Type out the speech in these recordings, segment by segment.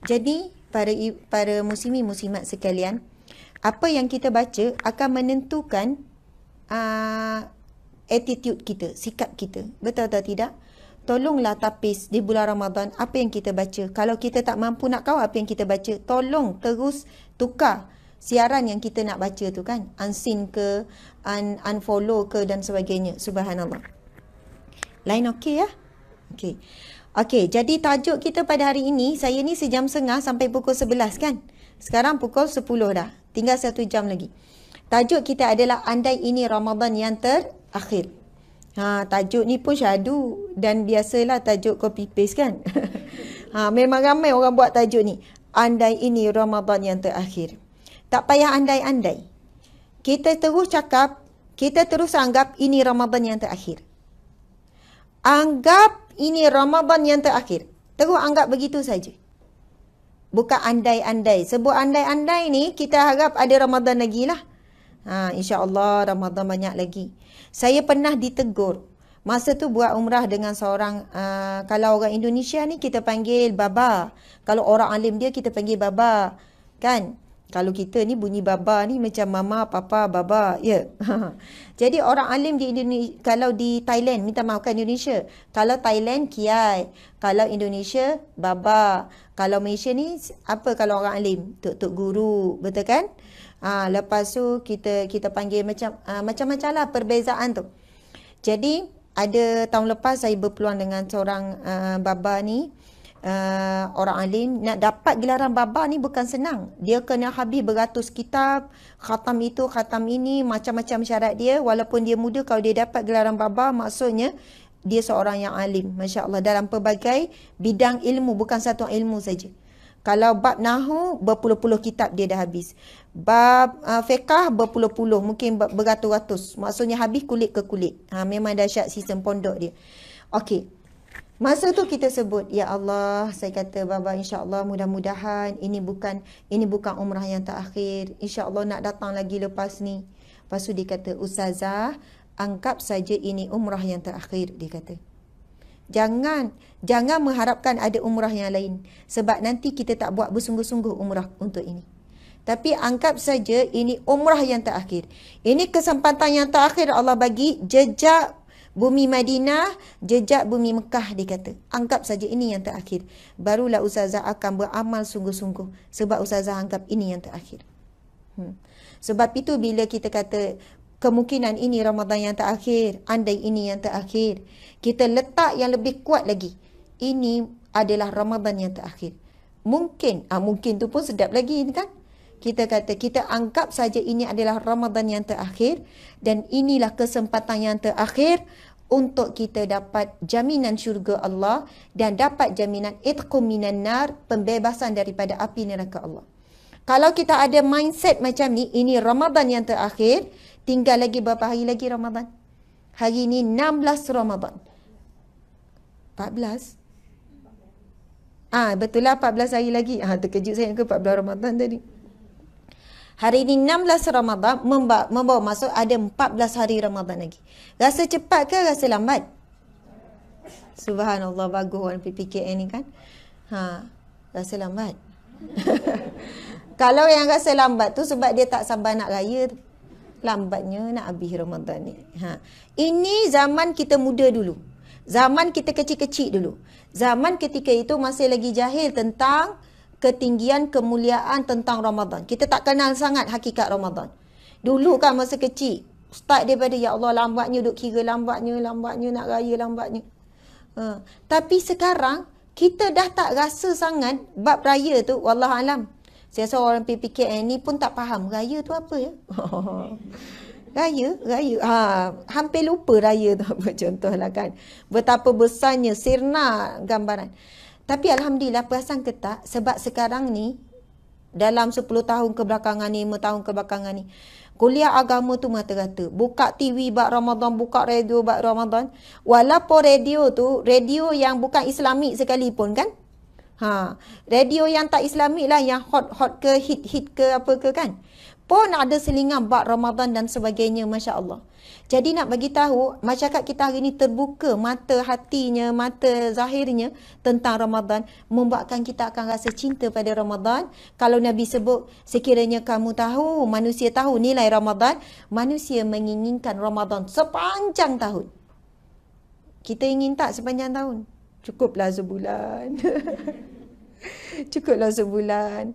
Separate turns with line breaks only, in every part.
Jadi para muslimin-muslimat sekalian, apa yang kita baca akan menentukan attitude kita, sikap kita. Betul atau tidak? Tolonglah tapis di bulan Ramadan apa yang kita baca. Kalau kita tak mampu nak kawal apa yang kita baca, tolong terus tukar siaran yang kita nak baca tu kan. Unseen ke, unfollow ke dan sebagainya. Subhanallah. Lain okey ya? Okey. Okey, jadi tajuk kita pada hari ini, saya ni sejam setengah sampai pukul 11 kan? Sekarang pukul 10 dah. Tinggal 1 jam lagi. Tajuk kita adalah andai ini Ramadan yang terakhir. Tajuk ni pun syahdu dan biasalah tajuk copy paste kan. Memang ramai orang buat tajuk ni. Andai ini Ramadan yang terakhir. Tak payah andai-andai. Kita terus cakap, kita terus anggap ini Ramadan yang terakhir. Anggap ini Ramadan yang terakhir. Terus anggap begitu saja. Bukan andai-andai. Sebut andai-andai ni, kita harap ada Ramadan lagi lah. InsyaAllah Ramadan banyak lagi. Saya pernah ditegur. Masa tu buat umrah dengan seorang, kalau orang Indonesia ni kita panggil Baba. Kalau orang alim dia kita panggil Baba. Kan? Kalau kita ni bunyi Baba ni macam Mama, Papa, Baba. Ya. Yeah. Jadi orang alim di Indonesia, kalau di Thailand, minta maaf kan Indonesia. Kalau Thailand, Kiai. Kalau Indonesia, Baba. Kalau Malaysia ni, apa kalau orang alim? Tok-tok guru. Betul kan? Lepas tu kita panggil macam-macam lah perbezaan tu. Jadi ada tahun lepas saya berpeluang dengan seorang baba ni, orang alim. Nak dapat gelaran baba ni bukan senang. Dia kena habis beratus kitab, khatam itu, khatam ini, macam-macam syarat dia. Walaupun dia muda, kalau dia dapat gelaran baba, maksudnya dia seorang yang alim, Masya Allah, dalam pelbagai bidang ilmu, bukan satu ilmu saja. Kalau bab nahu, berpuluh-puluh kitab dia dah habis. Bab fiqah, berpuluh-puluh, mungkin beratus-ratus. Maksudnya habis kulit ke kulit. Memang dahsyat sistem pondok dia. Okey. Masa tu kita sebut, ya Allah, saya kata Baba, insya-Allah mudah-mudahan ini bukan umrah yang terakhir. Insya-Allah nak datang lagi lepas ni. Lepas tu dia kata, Ustazah, anggap saja ini umrah yang terakhir, dia kata. Jangan mengharapkan ada umrah yang lain. Sebab nanti kita tak buat bersungguh-sungguh umrah untuk ini. Tapi anggap saja ini umrah yang terakhir. Ini kesempatan yang terakhir Allah bagi, jejak bumi Madinah, jejak bumi Mekah, dia kata. Anggap saja ini yang terakhir. Barulah Ustazah akan beramal sungguh-sungguh. Sebab Ustazah anggap ini yang terakhir. Sebab itu bila kita kata kemungkinan ini Ramadan yang terakhir, andai ini yang terakhir, kita letak yang lebih kuat lagi. Ini adalah Ramadan yang terakhir. Mungkin tu pun sedap lagi kan? Kita kata, kita anggap saja ini adalah Ramadan yang terakhir dan inilah kesempatan yang terakhir untuk kita dapat jaminan syurga Allah dan dapat jaminan itqum minan nar, pembebasan daripada api neraka Allah. Kalau kita ada mindset macam ni, ini Ramadan yang terakhir, tinggal lagi berapa hari lagi Ramadan? Hari ni 16 Ramadan. 14? Betul lah 14 hari lagi. Terkejut saya ke 14 Ramadan tadi. Hari ni 16 Ramadan membawa masuk ada 14 hari Ramadan lagi. Rasa cepat ke rasa lambat? Subhanallah, bagus orang PPKN ni kan. Rasa lambat. Kalau yang rasa lambat tu sebab dia tak sabar nak raya tu. Lambatnya nak habis Ramadan ni. Ini zaman kita muda dulu. Zaman kita kecil-kecil dulu. Zaman ketika itu masih lagi jahil tentang ketinggian, kemuliaan tentang Ramadan. Kita tak kenal sangat hakikat Ramadan. Dulu kan masa kecil, start daripada ya Allah lambatnya, duk kira lambatnya nak raya lambatnya. Tapi sekarang kita dah tak rasa sangat bab raya tu, wallahualam. Saya rasa orang PPKN ni pun tak faham raya tu apa ya. Raya. Hampir lupa raya tu apa, contohlah kan. Betapa besarnya, sirna gambaran. Tapi Alhamdulillah, perasan ke tak, sebab sekarang ni, dalam 10 tahun kebelakangan ni, 5 tahun kebelakangan ni, kuliah agama tu mata-rata. Buka TV bab Ramadan, buka radio bab Ramadan. Walaupun radio tu, radio yang bukan Islamik sekalipun kan. Radio yang tak Islamik lah, yang hot ke, hit ke apa ke kan. pun ada selingan bab Ramadan dan sebagainya, Masya Allah. Jadi nak bagi tahu, masyarakat kita hari ini terbuka mata hatinya, mata zahirnya tentang Ramadan, membuatkan kita akan rasa cinta pada Ramadan. Kalau Nabi sebut, sekiranya kamu tahu, manusia tahu nilai Ramadan, manusia menginginkan Ramadan sepanjang tahun. Kita ingin tak sepanjang tahun? Cukuplah sebulan. Cukuplah sebulan.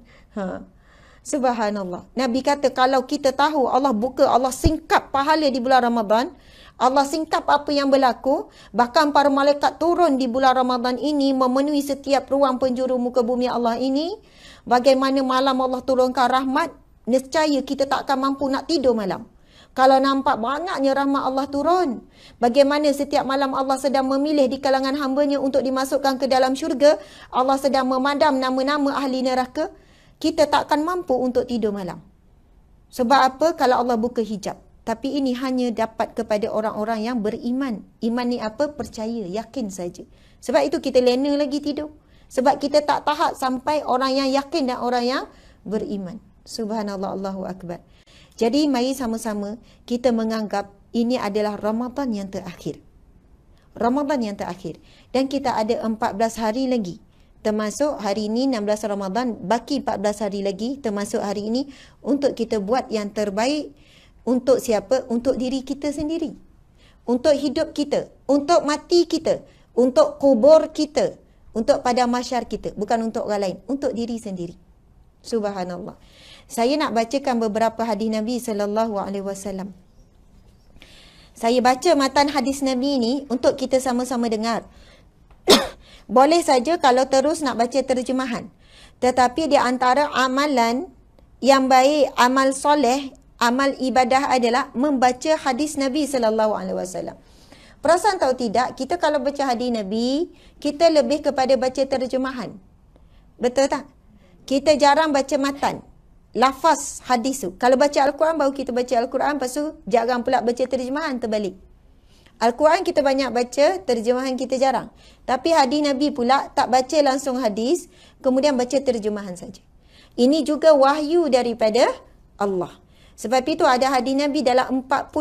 Subhanallah. Nabi kata kalau kita tahu Allah buka, Allah singkap pahala di bulan Ramadan, Allah singkap apa yang berlaku, bahkan para malaikat turun di bulan Ramadan ini memenuhi setiap ruang penjuru muka bumi Allah ini. Bagaimana malam Allah turunkan rahmat, nescaya kita tak akan mampu nak tidur malam. Kalau nampak banyaknya rahmat Allah turun, bagaimana setiap malam Allah sedang memilih di kalangan hamba-Nya untuk dimasukkan ke dalam syurga, Allah sedang memadam nama-nama ahli neraka, kita tak akan mampu untuk tidur malam. Sebab apa? Kalau Allah buka hijab. Tapi ini hanya dapat kepada orang-orang yang beriman. Iman ni apa? Percaya, yakin saja. Sebab itu kita lena lagi tidur. Sebab kita tak tahap sampai orang yang yakin dan orang yang beriman. Subhanallah, Allahu Akbar. Jadi mari sama-sama kita menganggap ini adalah Ramadan yang terakhir. Ramadan yang terakhir. Dan kita ada 14 hari lagi. Termasuk hari ini 16 Ramadan, baki 14 hari lagi termasuk hari ini untuk kita buat yang terbaik. Untuk siapa? Untuk diri kita sendiri. Untuk hidup kita. Untuk mati kita. Untuk kubur kita. Untuk padang mahsyar kita. Bukan untuk orang lain. Untuk diri sendiri. Subhanallah. Saya nak bacakan beberapa hadis Nabi SAW. Saya baca matan hadis Nabi ini untuk kita sama-sama dengar. Boleh saja kalau terus nak baca terjemahan. Tetapi di antara amalan yang baik, amal soleh, amal ibadah adalah membaca hadis Nabi SAW. Perasan tahu tidak, kita kalau baca hadis Nabi, kita lebih kepada baca terjemahan. Betul tak? Kita jarang baca matan. Lafaz hadis tu. Kalau baca Al-Quran, baru kita baca Al-Quran, lepas tu jarang pula baca terjemahan, terbalik. Al-Quran kita banyak baca, terjemahan kita jarang. Tapi hadis Nabi pula tak baca langsung hadis, kemudian baca terjemahan saja. Ini juga wahyu daripada Allah. Sebab itu ada hadis Nabi dalam 40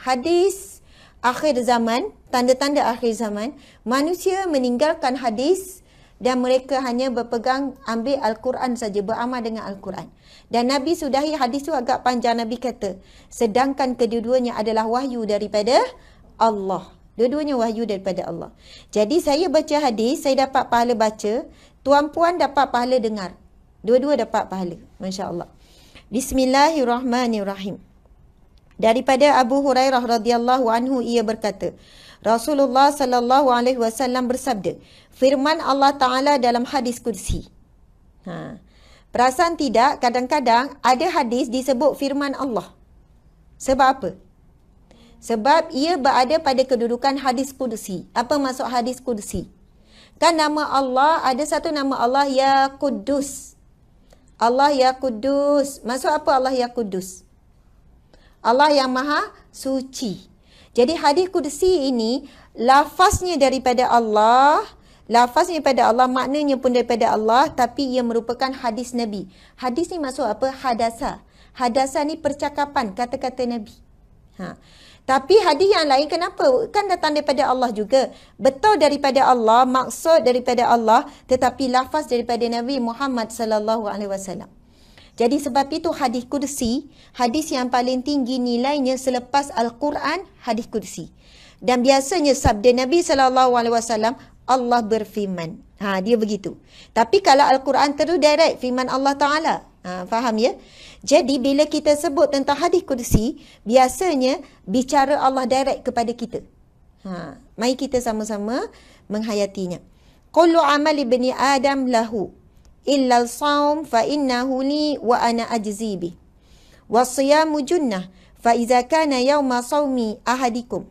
hadis akhir zaman, tanda-tanda akhir zaman, manusia meninggalkan hadis dan mereka hanya berpegang ambil Al-Quran saja, beramal dengan Al-Quran. Dan Nabi sudahi hadis tu agak panjang. Nabi kata, sedangkan kedua-duanya adalah wahyu daripada Allah. Dua-duanya wahyu daripada Allah. Jadi saya baca hadis, saya dapat pahala baca. Tuan-puan dapat pahala dengar. Dua-dua dapat pahala. Masya Allah. Bismillahirrahmanirrahim. Daripada Abu Hurairah radhiyallahu anhu, ia berkata, Rasulullah sallallahu alaihi wasallam bersabda, firman Allah Ta'ala dalam hadis kursi. Perasan tidak, kadang-kadang ada hadis disebut firman Allah. Sebab apa? Sebab ia berada pada kedudukan hadis kursi. Apa maksud hadis kursi? Kan nama Allah, ada satu nama Allah, Ya Quddus. Allah Ya Quddus. Maksud apa Allah Ya Quddus? Allah yang Maha Suci. Jadi hadis kursi ini, lafaznya daripada Allah, maknanya pun daripada Allah, tapi ia merupakan hadis Nabi. Hadis ni maksud apa? Hadasa. Hadasa ni percakapan, kata-kata Nabi. Tapi hadis yang lain kenapa? Kan datang daripada Allah juga. Betul daripada Allah, maksud daripada Allah, tetapi lafaz daripada Nabi Muhammad sallallahu alaihi wasallam. Jadi sebab itu hadis kursi, hadis yang paling tinggi nilainya selepas Al-Quran, hadis kursi. Dan biasanya sabda Nabi sallallahu alaihi wasallam, Allah berfirman. Dia begitu. Tapi kalau Al-Quran terus direct firman Allah Ta'ala. Faham ya? Jadi bila kita sebut tentang hadis kursi, biasanya bicara Allah direct kepada kita. Mari kita sama-sama menghayatinya. Kullu amali bani Adam lahu illa al-sawm fa innahu li wa ana ajzi bih. Was-siyamu junnah fa iza kana yawma sawmi ahadikum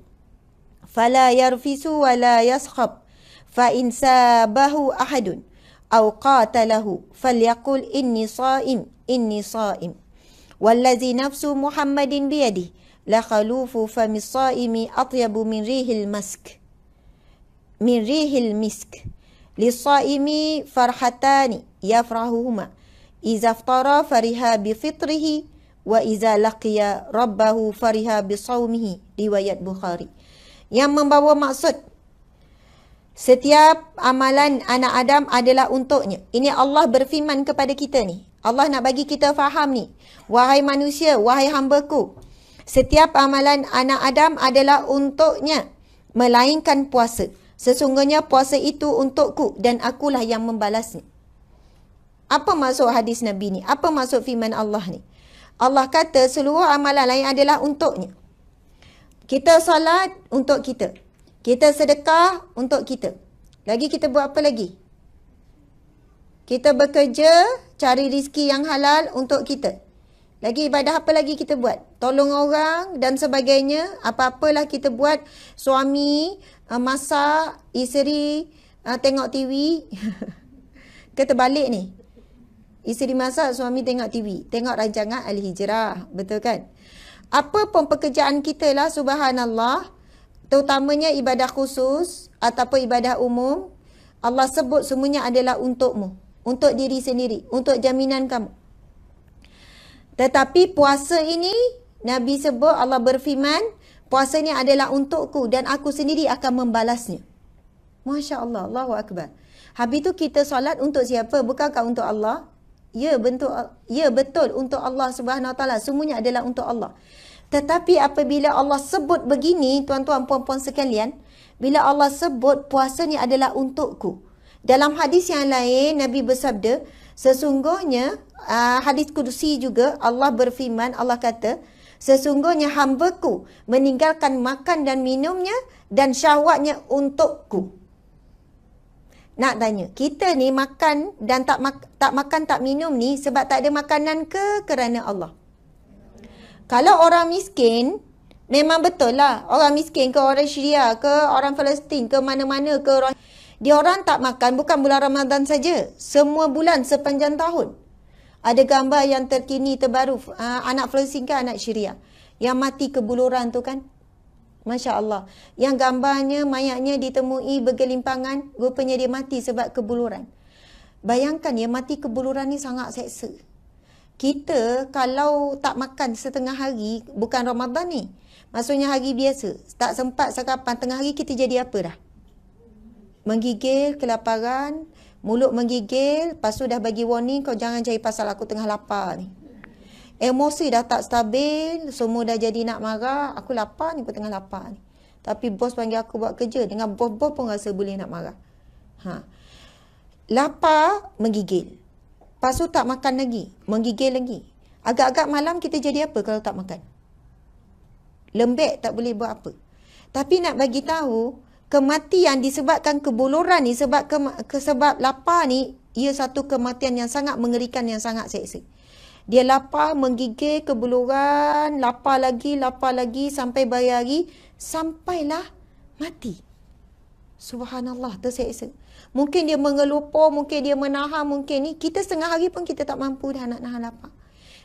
fala yarfisu wa la yaskhab fa in sabahu ahadun aw qatalahu falyaqul inni sha'im wallazi nafsu Muhammadin biyadihi la khalufu famis sha'imi atyabu min rihil misk lis-sha'imi farhatani yafrahuhuma idza iftara fariha bi fitrihi wa iza laqiya rabbahu fariha bisawmihi, riwayat Bukhari. Yang membawa maksud setiap amalan anak Adam adalah untuknya. Ini Allah berfirman kepada kita ni. Allah nak bagi kita faham ni. Wahai manusia, wahai hambaku, setiap amalan anak Adam adalah untuknya, melainkan puasa. Sesungguhnya puasa itu untukku dan akulah yang membalasnya. Apa maksud hadis Nabi ni? Apa maksud firman Allah ni? Allah kata seluruh amalan lain adalah untuknya. Kita salat untuk kita. Kita sedekah untuk kita. Lagi kita buat apa lagi? Kita bekerja, cari rezeki yang halal untuk kita. Lagi ibadah apa lagi kita buat? Tolong orang dan sebagainya. Apa-apalah kita buat. Suami, masak, isteri, tengok TV. Kita balik ni. Isteri masak, suami tengok TV. Tengok rancangan Al-Hijrah. Betul kan? Apa pun pekerjaan kita lah, subhanallah. Terutamanya ibadah khusus ataupun ibadah umum. Allah sebut semuanya adalah untukmu. Untuk diri sendiri. Untuk jaminan kamu. Tetapi puasa ini, Nabi sebut, Allah berfirman, puasa ini adalah untukku dan aku sendiri akan membalasnya. Masya Allah, Allahu Akbar. Habis itu kita solat untuk siapa? Bukankah untuk Allah? Ya, betul untuk Allah Subhanahu Wa Taala. Semuanya adalah untuk Allah. Tetapi apabila Allah sebut begini, tuan-tuan puan-puan sekalian, bila Allah sebut puasa ni adalah untukku. Dalam hadis yang lain, Nabi bersabda, sesungguhnya, hadis kudusi juga, Allah berfirman, Allah kata, sesungguhnya hambaku meninggalkan makan dan minumnya dan syahwatnya untukku. Nak tanya, kita ni makan dan tak makan tak minum ni sebab tak ada makanan ke kerana Allah? Kalau orang miskin, memang betul lah. Orang miskin ke orang Syria ke orang Palestin ke mana-mana ke orang... Dia orang tak makan bukan bulan Ramadan saja. Semua bulan sepanjang tahun. Ada gambar yang terkini terbaru. Anak Palestin ke anak Syria. Yang mati kebuluran tu kan. Masya Allah. Yang gambarnya mayatnya ditemui bergelimpangan. Rupanya dia mati sebab kebuluran. Bayangkan ya, mati kebuluran ni sangat seksa. Kita kalau tak makan setengah hari, bukan Ramadan ni. Maksudnya hari biasa. Tak sempat sarapan tengah hari, kita jadi apa dah? Menggigil, kelaparan, mulut menggigil, lepas tu dah bagi warning, kau jangan cari pasal aku tengah lapar ni. Emosi dah tak stabil, semua dah jadi nak marah, aku lapar ni, aku tengah lapar ni. Tapi bos panggil aku buat kerja, dengan bos-bos pun rasa boleh nak marah. Lapar, menggigil. Lepas tu tak makan lagi, menggigil lagi. Agak-agak malam kita jadi apa kalau tak makan? Lembek, tak boleh buat apa. Tapi nak bagi tahu, kematian disebabkan kebuluran ni, sebab lapar ni, ia satu kematian yang sangat mengerikan, yang sangat seksa. Dia lapar, menggigil, kebuluran, lapar lagi, sampai berhari, sampailah mati. Subhanallah, terseksa. Mungkin dia mengelupur, mungkin dia menahan, mungkin ni. Kita setengah hari pun kita tak mampu dah nak nahan lapar.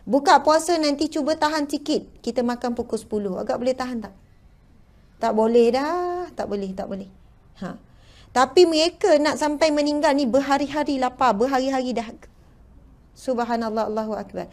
Buka puasa nanti cuba tahan sikit. Kita makan pukul 10. Agak boleh tahan tak? Tak boleh dah. Tak boleh. Tapi mereka nak sampai meninggal ni berhari-hari lapar, berhari-hari dahaga. Subhanallah, Allahu Akbar.